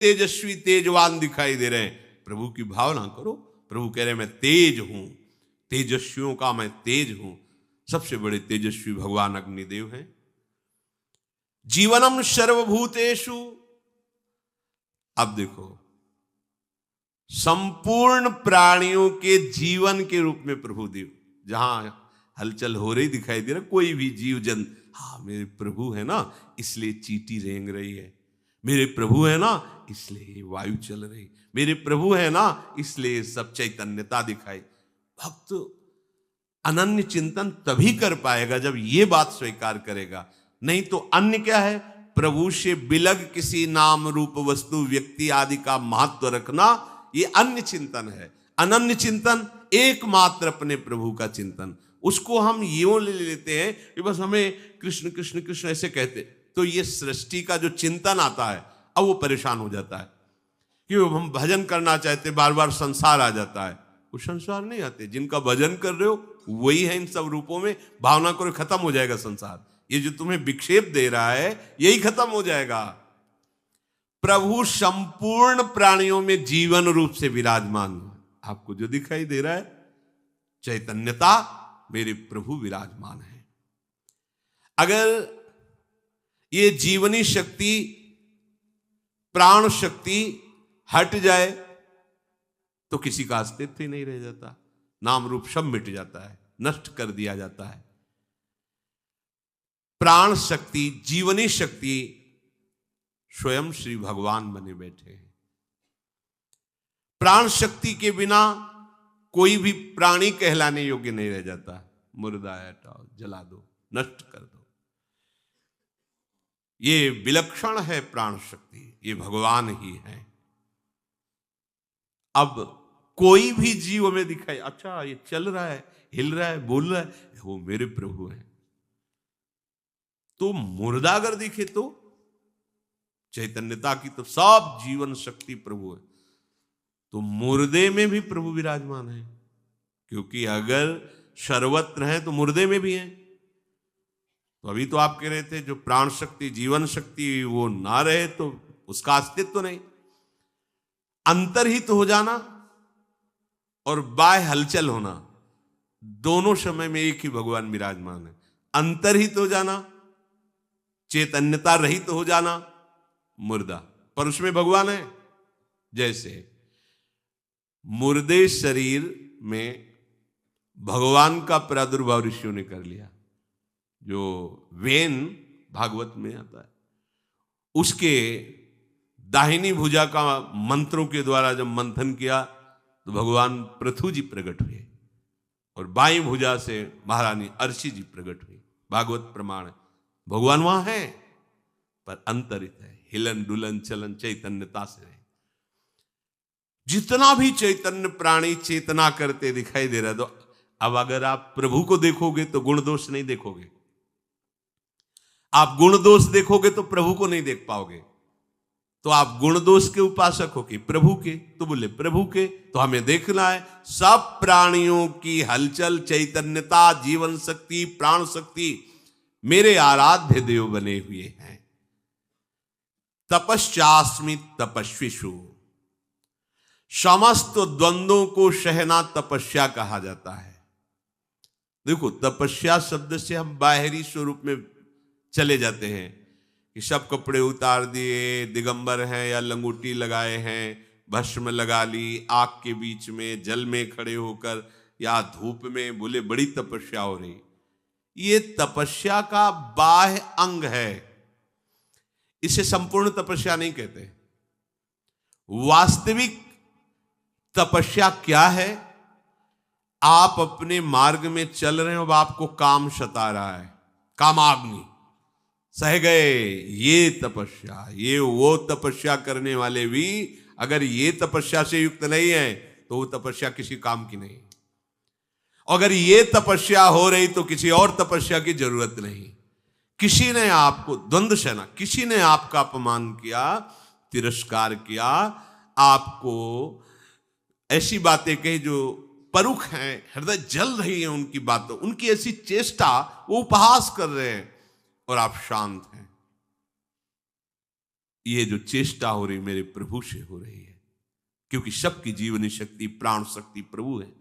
तेजस्वी तेजवान दिखाई दे रहे हैं, प्रभु की भावना करो। प्रभु कह रहे हैं मैं तेज हूं, तेजस्वियों का मैं तेज हूं। सबसे बड़े तेजस्वी भगवान अग्निदेव हैं। जीवनम सर्वभूतेषु, अब देखो, संपूर्ण प्राणियों के जीवन के रूप में प्रभु देव, जहां हलचल हो रही दिखाई दे रहा, कोई भी जीव जन, हाँ मेरे प्रभु है ना इसलिए चींटी रेंग रही है, मेरे प्रभु है ना इसलिए वायु चल रही, मेरे प्रभु है ना इसलिए सब चैतन्यता दिखाई। भक्त अनन्य चिंतन तभी कर पाएगा जब ये बात स्वीकार करेगा। नहीं तो अन्य क्या है, प्रभु से बिलग किसी नाम रूप वस्तु व्यक्ति आदि का महत्व रखना, ये अन्य चिंतन है। अनन्य चिंतन एकमात्र अपने प्रभु का चिंतन, उसको हम यूं ले लेते हैं कि बस हमें कृष्ण कृष्ण कृष्ण ऐसे कहते, तो ये सृष्टि का जो चिंतन आता है अब वो परेशान हो जाता है। क्यों हम भजन करना चाहते, बार बार संसार आ जाता है, वो संसार नहीं आते। जिनका भजन कर रहे हो वही है इन सब रूपों में। भावना करो खत्म हो जाएगा संसार, ये जो तुम्हें विक्षेप दे रहा है यही खत्म हो जाएगा। प्रभु संपूर्ण प्राणियों में जीवन रूप से विराजमान, आपको जो दिखाई दे रहा है चैतन्यता, मेरे प्रभु विराजमान है। अगर ये जीवनी शक्ति प्राण शक्ति हट जाए तो किसी का अस्तित्व ही नहीं रह जाता, नाम रूप सब मिट जाता है, नष्ट कर दिया जाता है। प्राण शक्ति जीवनी शक्ति स्वयं श्री भगवान बने बैठे हैं। प्राण शक्ति के बिना कोई भी प्राणी कहलाने योग्य नहीं रह जाता। मुर्दा है हटाओ, जला दो, नष्ट कर दो। ये विलक्षण है प्राण शक्ति, ये भगवान ही है। अब कोई भी जीव में दिखाई, अच्छा ये चल रहा है, हिल रहा है, बोल रहा है, वो मेरे प्रभु हैं। तो मुर्दा अगर दिखे तो चैतन्यता की तो सब जीवन शक्ति प्रभु है, तो मुर्दे में भी प्रभु विराजमान है। क्योंकि अगर सर्वत्र है तो मुर्दे में भी है। तो अभी तो आप कह रहे थे जो प्राण शक्ति जीवन शक्ति वो ना रहे तो उसका अस्तित्व तो नहीं। अंतर्हित हो जाना और बाह्य हलचल होना, दोनों समय में एक ही भगवान विराजमान है। अंतर्हित हो जाना, चैतन्यता रहित हो जाना मुर्दा, पर उसमें भगवान है। जैसे मुर्दे शरीर में भगवान का प्रादुर्भाव ऋषियों ने कर लिया। जो वेन भागवत में आता है, उसके दाहिनी भुजा का मंत्रों के द्वारा जब मंथन किया तो भगवान पृथु जी प्रकट हुए और बाई भुजा से महारानी अर्ची जी प्रकट हुई। भागवत प्रमाण है, भगवान वहां है पर अंतरित है, हिलन डुलन चलन चैतन्यता से है। जितना भी चैतन्य प्राणी चेतना करते दिखाई दे रहा है, तो अब अगर आप प्रभु को देखोगे तो गुण दोष नहीं देखोगे, आप गुण दोष देखोगे तो प्रभु को नहीं देख पाओगे। तो आप गुण दोष के उपासक हो कि प्रभु के, तो बोले प्रभु के, तो हमें देखना है सब प्राणियों की हलचल, चैतन्यता, जीवन शक्ति, प्राण शक्ति मेरे आराध्य देव बने हुए हैं। तपश्चास्मि तपस्विषु, समस्त द्वंद्वों को सहना तपस्या कहा जाता है। देखो तपस्या शब्द से हम बाहरी स्वरूप में चले जाते हैं कि सब कपड़े उतार दिए, दिगंबर हैं या लंगोटी लगाए हैं, भस्म लगा ली, आग के बीच में जल में खड़े होकर या धूप में, बोले बड़ी तपस्या हो रही। ये तपस्या का बाह्य अंग है, इसे संपूर्ण तपस्या नहीं कहते। वास्तविक तपस्या क्या है? आप अपने मार्ग में चल रहे हो, अब आपको काम सता रहा है, कामाग्नि सह गए, ये तपस्या। ये वो तपस्या करने वाले भी अगर ये तपस्या से युक्त नहीं है तो वो तपस्या किसी काम की नहीं। अगर ये तपस्या हो रही तो किसी और तपस्या की जरूरत नहीं। किसी ने आपको द्वंद्व सेना, किसी ने आपका अपमान किया, तिरस्कार किया, आपको ऐसी बातें कही जो परुख हैं, हृदय जल रही है उनकी बातों, उनकी ऐसी चेष्टा, वो उपहास कर रहे हैं और आप शांत हैं। ये जो चेष्टा हो रही मेरे प्रभु से हो रही है, क्योंकि सबकी जीवनी शक्ति प्राण शक्ति प्रभु है।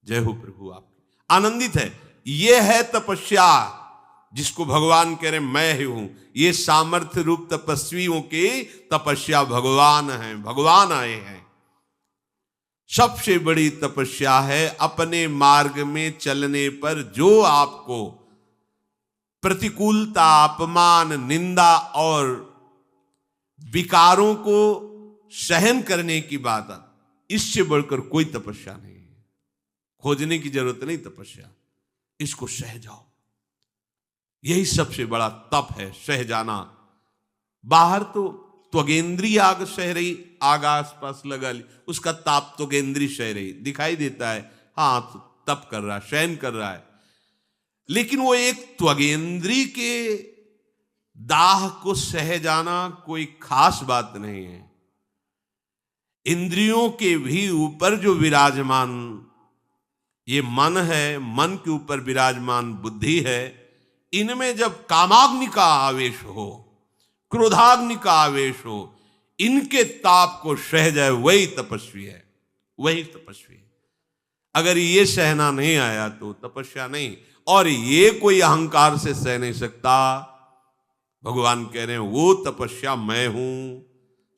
जय हो प्रभु आपकी। आनंदित है। ये है तपस्या जिसको भगवान कह रहे मैं ही हूं। ये सामर्थ्य रूप तपस्वियों की तपस्या भगवान है, भगवान आए हैं। सबसे बड़ी तपस्या है अपने मार्ग में चलने पर जो आपको प्रतिकूलता, अपमान, निंदा और विकारों को सहन करने की बात है। इससे बढ़कर कोई तपस्या नहीं है। खोजने की जरूरत नहीं तपस्या, इसको सह जाओ। यही सबसे बड़ा तप है, सह जाना। बाहर तो त्वगेंद्री आग सह रही, आग आसपास लगा ली, उसका ताप त्वगेंद्री सह रही, दिखाई देता है, हाँ तो तप कर रहा है, सहन कर रहा है। लेकिन वो एक त्वगेंद्री के दाह को सह जाना कोई खास बात नहीं है। इंद्रियों के भी ऊपर जो विराजमान ये मन है, मन के ऊपर विराजमान बुद्धि है, इनमें जब कामाग्नि का आवेश हो, क्रोधाग्नि का आवेश हो, इनके ताप को सह जाए, वही तपस्वी है, वही तपस्वी है। अगर ये सहना नहीं आया तो तपस्या नहीं। और ये कोई अहंकार से सह नहीं सकता। भगवान कह रहे हैं वो तपस्या मैं हूं।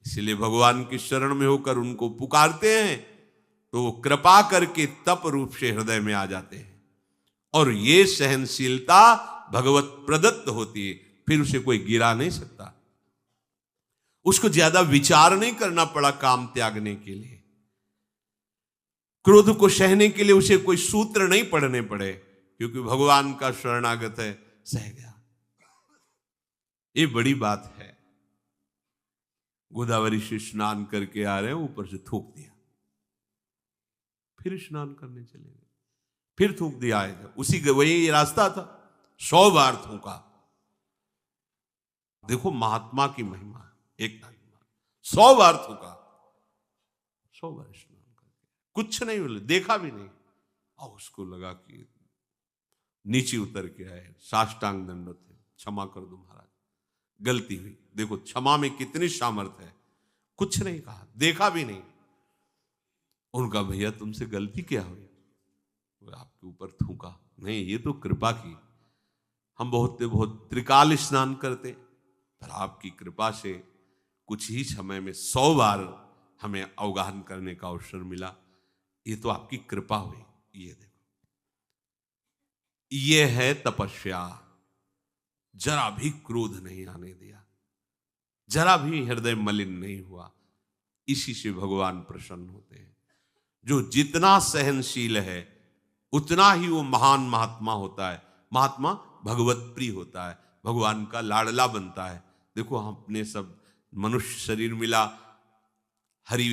इसलिए भगवान की शरण में होकर उनको पुकारते हैं तो वो कृपा करके तप रूप से हृदय में आ जाते हैं। और ये सहनशीलता भगवत प्रदत्त होती है, फिर उसे कोई गिरा नहीं सकता। उसको ज्यादा विचार नहीं करना पड़ा काम त्यागने के लिए। क्रोध को सहने के लिए उसे कोई सूत्र नहीं पढ़ने पड़े, क्योंकि भगवान का शरणागत है, सह गया। ये बड़ी बात है। गोदावरी से स्नान करके आ रहे हैं, ऊपर से थूक दिया, फिर स्नान करने चले गए, फिर थूक दिया, आएगा उसी वही रास्ता था, 100 बार थूका। देखो महात्मा की महिमा, एक 100 बार थूका, 100 बार स्नान करके, कुछ नहीं बोले, देखा भी नहीं। और उसको लगा कि नीचे उतर के आए, साष्टांग दंडवत है, क्षमा कर दो महाराज, गलती हुई। देखो क्षमा में कितनी सामर्थ्य है। कुछ नहीं कहा, देखा भी नहीं। उनका भैया तुमसे गलती क्या हुई? आपके ऊपर थूका। नहीं, ये तो कृपा की। हम बहुत त्रिकाल स्नान करते, पर आपकी कृपा से कुछ ही समय में 100 बार हमें अवगाहन करने का अवसर मिला। ये तो आपकी कृपा हुई। ये देखो, ये है तपस्या। जरा भी क्रोध नहीं आने दिया, जरा भी हृदय मलिन नहीं हुआ। इसी से भगवान प्रसन्न होते हैं। जो जितना सहनशील है उतना ही वो महान महात्मा होता है। महात्मा भगवत प्रिय होता है, भगवान का लाडला बनता है। देखो हमने सब मनुष्य शरीर मिला, हरि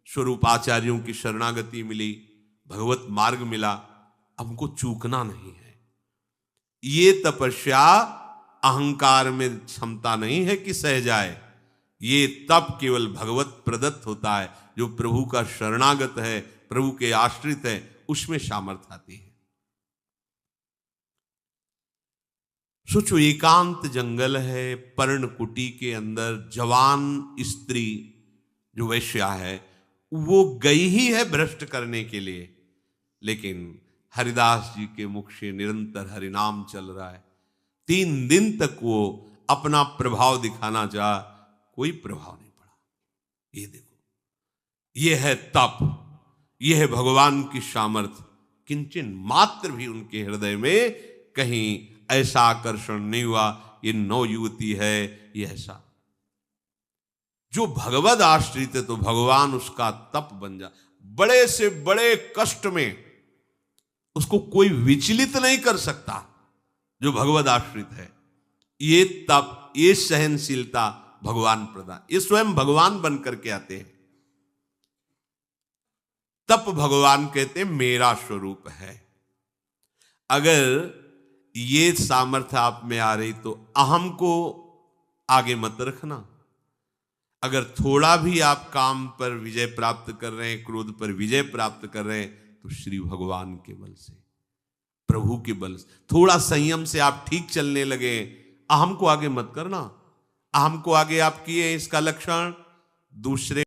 स्वरूप आचार्यों की शरणागति मिली, भगवत मार्ग मिला, हमको चूकना नहीं है। ये तपस्या अहंकार में क्षमता नहीं है कि सह जाए। ये तप केवल भगवत प्रदत्त होता है। जो प्रभु का शरणागत है, प्रभु के आश्रित है, उसमें सामर्थ्य आती है। सोचो, एकांत जंगल है, पर्णकुटी के अंदर जवान स्त्री जो वैश्या है, वो गई ही है भ्रष्ट करने के लिए, लेकिन हरिदास जी के मुख से निरंतर हरिनाम चल रहा है। 3 दिन तक वो अपना प्रभाव दिखाना चाहा, कोई प्रभाव नहीं पड़ा। ये देखो, ये है तप, ये है भगवान की सामर्थ्य। किंचन मात्र भी उनके हृदय में कहीं ऐसा आकर्षण नहीं हुआ, ये नवयुवती है, ये ऐसा। जो भगवद आश्रित है तो भगवान उसका तप बन जा। बड़े से बड़े कष्ट में उसको कोई विचलित नहीं कर सकता जो भगवद आश्रित है। ये तप, ये सहनशीलता भगवान प्रदान, ये स्वयं भगवान बन करके आते हैं। तप भगवान कहते हैं मेरा स्वरूप है। अगर ये सामर्थ्य आप में आ रही तो अहम को आगे मत रखना। अगर थोड़ा भी आप काम पर विजय प्राप्त कर रहे हैं, क्रोध पर विजय प्राप्त कर रहे हैं, तो श्री भगवान के बल से, प्रभु के बल से। थोड़ा संयम से आप ठीक चलने लगे, अहम को आगे मत करना। अहम को आगे आप किए, इसका लक्षण दूसरे